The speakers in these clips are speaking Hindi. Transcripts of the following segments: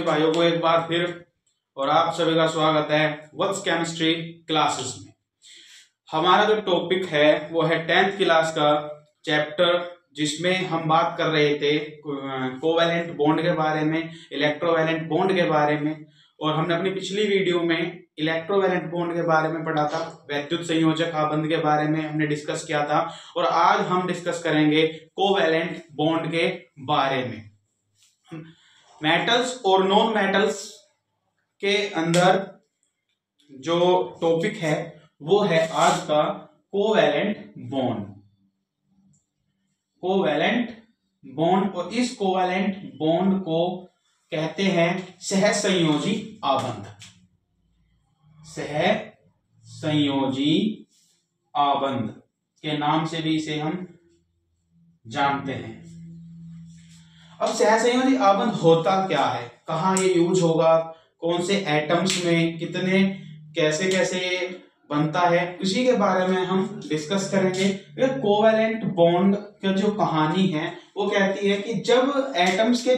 सभी भाइयों को एक बार फिर और आप सभी का स्वागत है वत्स केमिस्ट्री क्लासेस में। हमारा जो टॉपिक है वो है 10th क्लास का चैप्टर, जिसमें हम बात कर रहे थे कोवैलेंट बॉन्ड के बारे में, इलेक्ट्रोवैलेंट बॉन्ड के बारे में, और हमने अपनी पिछली वीडियो में इलेक्ट्रोवैलेंट बॉन्ड के बारे में पढ़ा था, वैद्युत संयोजक आबंध के बारे में हमने डिस्कस किया था। और आज हम डिस्कस करेंगे कोवैलेंट बॉन्ड के बारे में। मेटल्स और नॉन मेटल्स के अंदर जो टॉपिक है वो है आज का कोवैलेंट बॉन्ड। कोवैलेंट बॉन्ड, और इस कोवैलेंट बॉन्ड को कहते हैं सहसंयोजी आबंध। सहसंयोजी आबंध के नाम से भी इसे हम जानते हैं। अब सहसंयोजी आबंध होता क्या है, कहाँ ये यूज होगा, कौन से एटम्स में कितने कैसे कैसे ये बनता है, इसी के बारे में हम डिस्कस करेंगे। कोवैलेंट बॉन्ड की जो कहानी है वो कहती है कि जब एटम्स के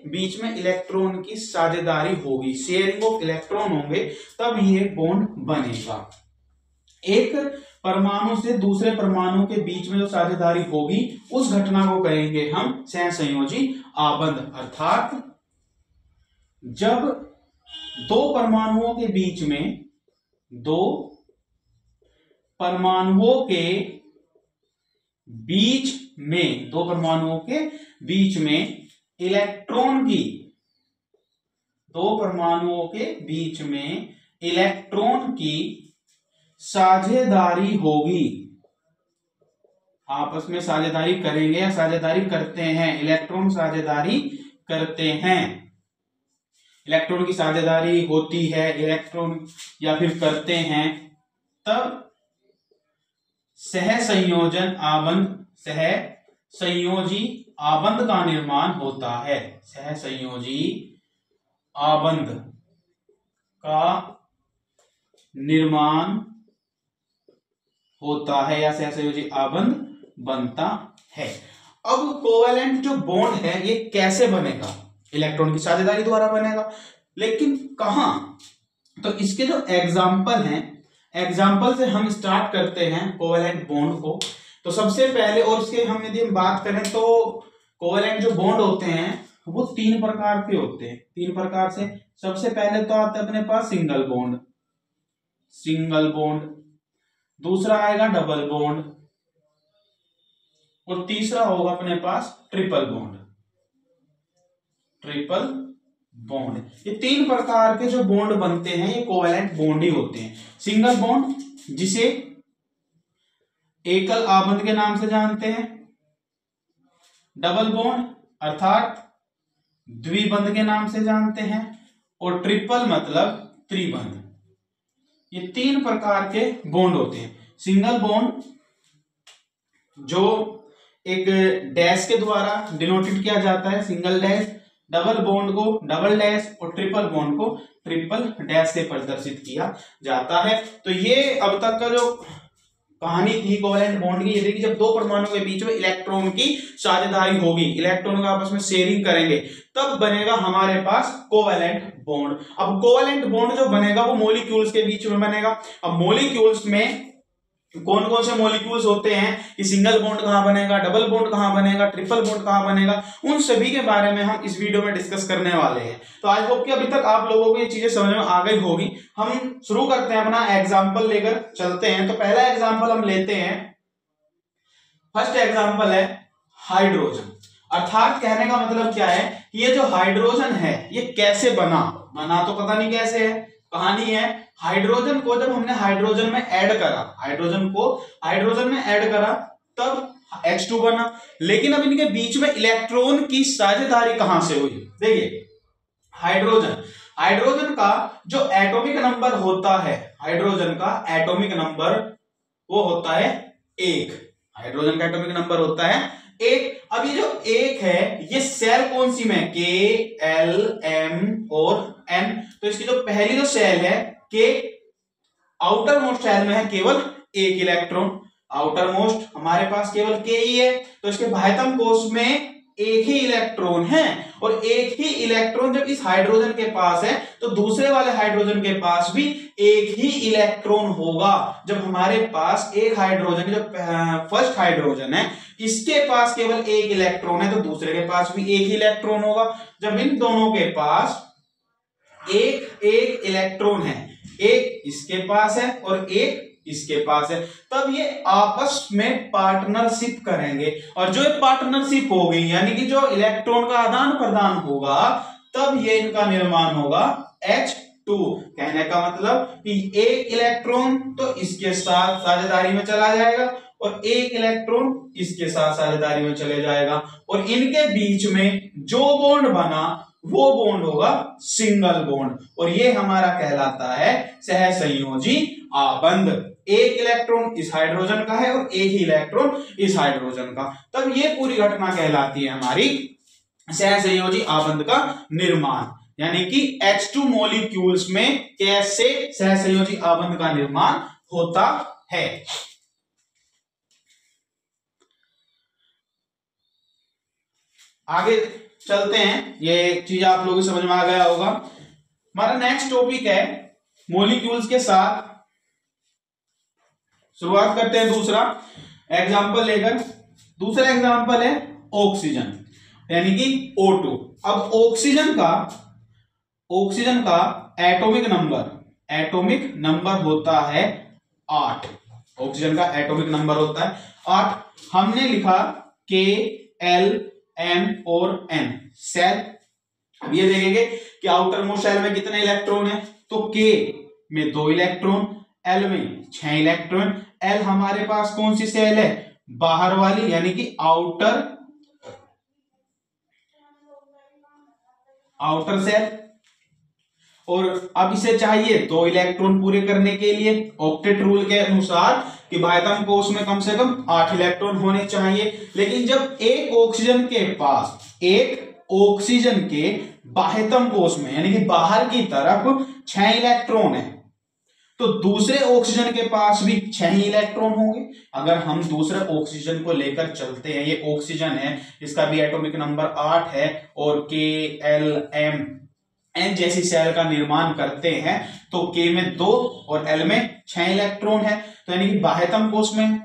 बीच में इलेक्ट्रॉन की साझेदारी होगी, शेयरिंग ऑफ इलेक्ट्रॉन होंगे, तब ये बॉन्ड बनेगा। एक परमाणु से दूसरे परमाणु के बीच में जो साझेदारी होगी उस घटना को कहेंगे हम सहसंयोजी आबंध। अर्थात जब दो परमाणुओं के बीच में इलेक्ट्रॉन की साझेदारी होगी, आपस में साझेदारी करेंगे या साझेदारी करते हैं, इलेक्ट्रॉन साझेदारी करते हैं, इलेक्ट्रॉन की साझेदारी होती है, इलेक्ट्रॉन या फिर करते हैं, तब सहसंयोजी आबंध का निर्माण होता है। सहसंयोजी आबंध का निर्माण होता है या सहसंयोजी आबंध बनता है। अब कोवैलेंट जो बॉन्ड है ये कैसे बनेगा? इलेक्ट्रॉन की साझेदारी द्वारा बनेगा, लेकिन कहां? तो इसके जो एग्जाम्पल हैं, एग्जाम्पल से हम स्टार्ट करते हैं कोवैलेंट बॉन्ड को। तो सबसे पहले, और इसके हम यदि हम बात करें तो कोवैलेंट जो बॉन्ड होते हैं वो तीन प्रकार के होते हैं। तीन प्रकार से सबसे पहले तो आता है अपने पास सिंगल बॉन्ड, दूसरा आएगा डबल बॉन्ड, और तीसरा होगा अपने पास ट्रिपल बॉन्ड। ये तीन प्रकार के जो बॉन्ड बनते हैं ये कोवैलेंट बॉन्ड ही होते हैं। सिंगल बॉन्ड, जिसे एकल आबंध के नाम से जानते हैं। डबल बॉन्ड अर्थात द्विबंध के नाम से जानते हैं। और ट्रिपल मतलब त्रिबंध। ये तीन प्रकार के बॉन्ड होते हैं। सिंगल बॉन्ड जो एक डैश के द्वारा डिनोटेड किया जाता है, सिंगल डैश। डबल बॉन्ड को डबल डैश और ट्रिपल बॉन्ड को ट्रिपल डैश से प्रदर्शित किया जाता है। तो ये अब तक का जो कहानी थी कोवैलेंट बॉन्ड की, ये देखिए जब दो परमाणु के बीच में इलेक्ट्रॉन की साझेदारी होगी, इलेक्ट्रॉन का आपस में शेयरिंग करेंगे, तब बनेगा हमारे पास कोवैलेंट बॉन्ड। अब कोवैलेंट बॉन्ड जो बनेगा वो मॉलिक्यूल्स के बीच में बनेगा। अब मॉलिक्यूल्स में कौन कौन से मॉलिक्यूल्स होते हैं कि सिंगल बॉन्ड कहां बनेगा, डबल बॉन्ड कहां बनेगा, ट्रिपल बॉन्ड कहां बनेगा, उन सभी के बारे में हम इस वीडियो में डिस्कस करने वाले हैं। तो आई होप कि अभी तक आप लोगों को ये चीजें समझ में आ गई होगी। हम शुरू करते हैं, अपना एग्जाम्पल लेकर चलते हैं। तो पहला एग्जाम्पल हम लेते हैं, फर्स्ट एग्जाम्पल है हाइड्रोजन। अर्थात कहने का मतलब क्या है कि ये जो हाइड्रोजन है ये कैसे बना तो पता नहीं कैसे है। कहानी है, हाइड्रोजन को जब हमने हाइड्रोजन में ऐड करा तब H2 बना। लेकिन अब इनके बीच में इलेक्ट्रॉन की साझेदारी कहां से हुई? देखिए हाइड्रोजन का जो एटॉमिक नंबर होता है, हाइड्रोजन का एटॉमिक नंबर वो होता है 1। हाइड्रोजन का एटॉमिक नंबर होता है 1। अब ये जो 1 है ये सेल कौन सी में? K, L, M और N। तो इसकी जो पहली जो सेल है K, आउटर मोस्ट सेल में है केवल 1 इलेक्ट्रॉन। आउटर मोस्ट हमारे पास केवल K ही है, तो इसके बाह्यतम कोश में एक ही इलेक्ट्रॉन है, और एक ही इलेक्ट्रॉन जब इस हाइड्रोजन के पास है तो दूसरे वाले हाइड्रोजन के पास भी एक ही इलेक्ट्रॉन होगा। जब हमारे पास एक हाइड्रोजन, जो फर्स्ट हाइड्रोजन है, इसके पास केवल एक इलेक्ट्रॉन है तो दूसरे के पास भी एक ही इलेक्ट्रॉन होगा। जब इन दोनों के पास एक एक इलेक्ट्रॉन है, एक इसके पास है और एक इसके पास है, तब ये आपस में पार्टनरशिप करेंगे, और जो ये पार्टनरशिप होगी यानी कि जो इलेक्ट्रॉन का आदान प्रदान होगा, तब ये इनका निर्माण होगा H2। कहने का मतलब कि एक इलेक्ट्रॉन तो इसके साथ साझेदारी में चला जाएगा और एक इलेक्ट्रॉन इसके साथ साझेदारी में चले जाएगा, और इनके बीच में जो बॉन्ड बना वो बॉन्ड होगा सिंगल बॉन्ड, और ये हमारा कहलाता है सहसंयोजी आबंध। एक इलेक्ट्रॉन इस हाइड्रोजन का है और एक ही इलेक्ट्रॉन इस हाइड्रोजन का, तब ये पूरी घटना कहलाती है हमारी सहसंयोजी आबंध का निर्माण। यानी कि H2 मॉलिक्यूल्स में कैसे सहसंयोजी आबंध का निर्माण होता है। आगे चलते हैं, ये चीज आप लोगों को समझ में आ गया होगा। हमारा नेक्स्ट टॉपिक है मॉलिक्यूल्स के साथ। शुरुआत करते हैं दूसरा एग्जांपल लेकर। दूसरा एग्जांपल है ऑक्सीजन, यानी कि O2। अब ऑक्सीजन का एटॉमिक नंबर होता है 8। ऑक्सीजन का एटॉमिक नंबर होता है 8। हमने लिखा K, L, M और N सेल। अब ये देखेंगे कि आउटर मोस्ट शेल में कितने इलेक्ट्रॉन है, तो K में 2 इलेक्ट्रॉन, L में 6 इलेक्ट्रॉन। L हमारे पास कौन सी सेल है, बाहर वाली, यानी कि आउटर सेल। और अब इसे चाहिए 2 इलेक्ट्रॉन पूरे करने के लिए ऑक्टेट रूल के अनुसार कि बाह्यतम कोश में कम से कम 8 इलेक्ट्रॉन होने चाहिए। लेकिन जब एक ऑक्सीजन के बाह्यतम कोश में यानी कि बाहर की तरफ 6 इलेक्ट्रॉन है, तो दूसरे ऑक्सीजन के पास भी 6 ही इलेक्ट्रॉन होंगे। अगर हम दूसरे ऑक्सीजन को लेकर चलते हैं, ये ऑक्सीजन है, इसका भी एटॉमिक नंबर 8 है, और K, L, M, N जैसी सेल का निर्माण करते हैं, तो K में 2 और L में 6 इलेक्ट्रॉन है, तो यानी कि बाह्यतम कोश में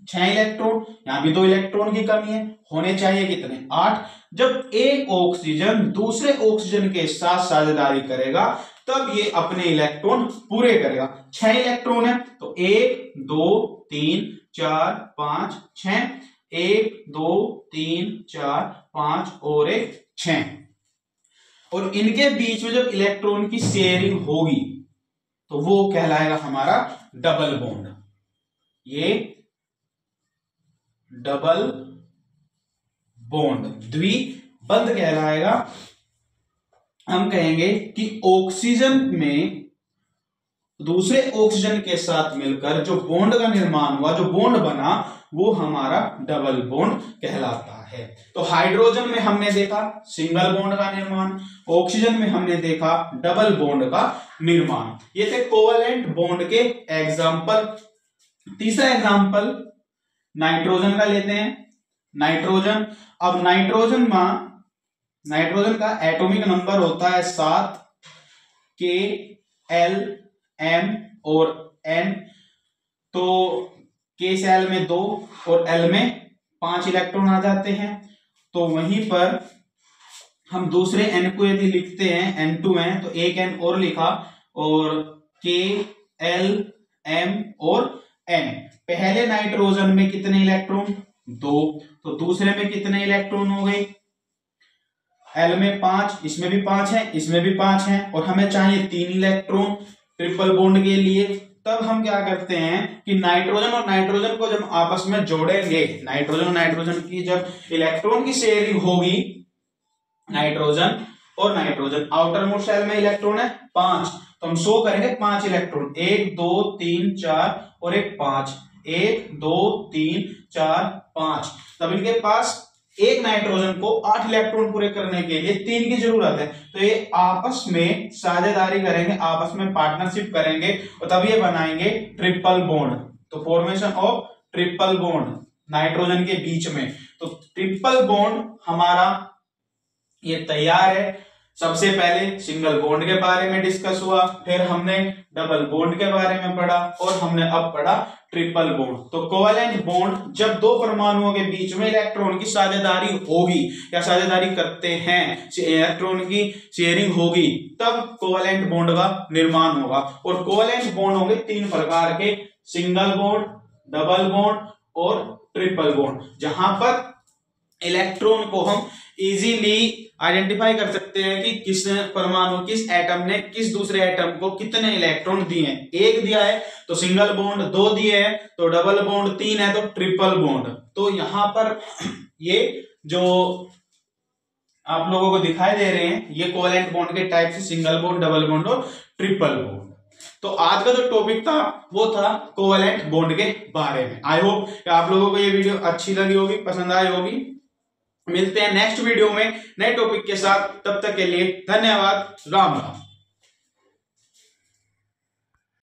6 इलेक्ट्रॉन, यहां भी 2 इलेक्ट्रॉन की कमी है, होने चाहिए कितने, 8। जब एक ऑक्सीजन दूसरे ऑक्सीजन के साथ साझेदारी करेगा तब ये अपने इलेक्ट्रॉन पूरे करेगा। 6 इलेक्ट्रॉन है तो 1 2 3 4 5 6, 1 2 3 4 5 और 1 6। और इनके बीच में जब इलेक्ट्रॉन की शेयरिंग होगी तो वो कहलाएगा हमारा डबल बॉन्ड। ये डबल बॉन्ड द्विबंध कहलाएगा। हम कहेंगे कि ऑक्सीजन में दूसरे ऑक्सीजन के साथ मिलकर जो बॉन्ड का निर्माण हुआ, जो बॉन्ड बना, वो हमारा डबल बॉन्ड कहलाता है। तो हाइड्रोजन में हमने देखा सिंगल बॉन्ड का निर्माण, ऑक्सीजन में हमने देखा डबल बॉन्ड का निर्माण। ये थे कोवैलेंट बॉन्ड के एग्जाम्पल। तीसरा एग्जाम्पल नाइट्रोजन का लेते हैं। नाइट्रोजन, अब नाइट्रोजन का एटॉमिक नंबर होता है 7, K, L, M और N। तो K सेल में 2 और L में 5 इलेक्ट्रॉन आ जाते हैं। तो वहीं पर हम दूसरे N को यदि लिखते हैं, N2 है, तो एक N और लिखा, और K, L, M और N। पहले नाइट्रोजन में कितने इलेक्ट्रॉन, 2, तो दूसरे में कितने इलेक्ट्रॉन हो गए, L में 5, इसमें भी 5 है, इसमें भी 5 है, और हमें चाहिए 3 इलेक्ट्रॉन ट्रिपल बॉन्ड के लिए। तब हम क्या करते हैं कि नाइट्रोजन और नाइट्रोजन को जब आपस में जोड़ेंगे, नाइट्रोजन और नाइट्रोजन की जब इलेक्ट्रॉन की शेयरिंग होगी, नाइट्रोजन और नाइट्रोजन, आउटर मोस्ट शेल में इलेक्ट्रॉन है 5, तो हम शो करेंगे 5 इलेक्ट्रॉन, 1 2 3 4 और 1 5, 1 2 3 4 5। तब इनके पास एक नाइट्रोजन को 8 इलेक्ट्रॉन पूरे करने के लिए 3 की जरूरत है, तो ये आपस में साझेदारी करेंगे, आपस में पार्टनरशिप करेंगे, और तब ये बनाएंगे ट्रिपल बॉन्ड। तो formation of triple bond nitrogen के बीच में, तो ट्रिपल बॉन्ड हमारा ये तैयार है। सबसे पहले सिंगल बॉन्ड के बारे में डिस्कस हुआ, फिर हमने डबल बॉन्ड के बारे में पढ़ा और हमने अब पढ़ा ट्रिपल बॉन्ड। तो कोवेलेंट बॉन्ड जब दो परमाणुओं के बीच में इलेक्ट्रॉन की साझेदारी होगी या साझेदारी करते हैं, इलेक्ट्रॉन की शेयरिंग होगी, तब कोवेलेंट बॉन्ड का निर्माण होगा। और कोवेलेंट बॉन्ड होंगे 3 प्रकार के, सिंगल बॉन्ड, डबल बॉन्ड और ट्रिपल बॉन्ड, जहां पर इलेक्ट्रॉन को हम इजीली आइडेंटिफाई कर सकते हैं कि किस परमाणु, किस एटम ने किस दूसरे एटम को कितने इलेक्ट्रॉन दिए हैं। 1 दिया है तो सिंगल बॉन्ड, 2 दिए हैं तो डबल बॉन्ड, 3 है तो ट्रिपल बॉन्ड। तो यहां पर ये जो आप लोगों को दिखाई दे रहे हैं ये कोवेलेंट बॉन्ड के टाइप से सिंगल बॉन्ड, डबल बॉन्ड और ट्रिपल बॉन्ड। तो आज का जो टॉपिक था वो था कोवेलेंट बॉन्ड के बारे में। आई होप कि आप लोगों को ये वीडियो अच्छी लगी होगी, पसंद आई होगी। मिलते हैं नेक्स्ट वीडियो में नए टॉपिक के साथ, तब तक के लिए धन्यवाद। राम राम।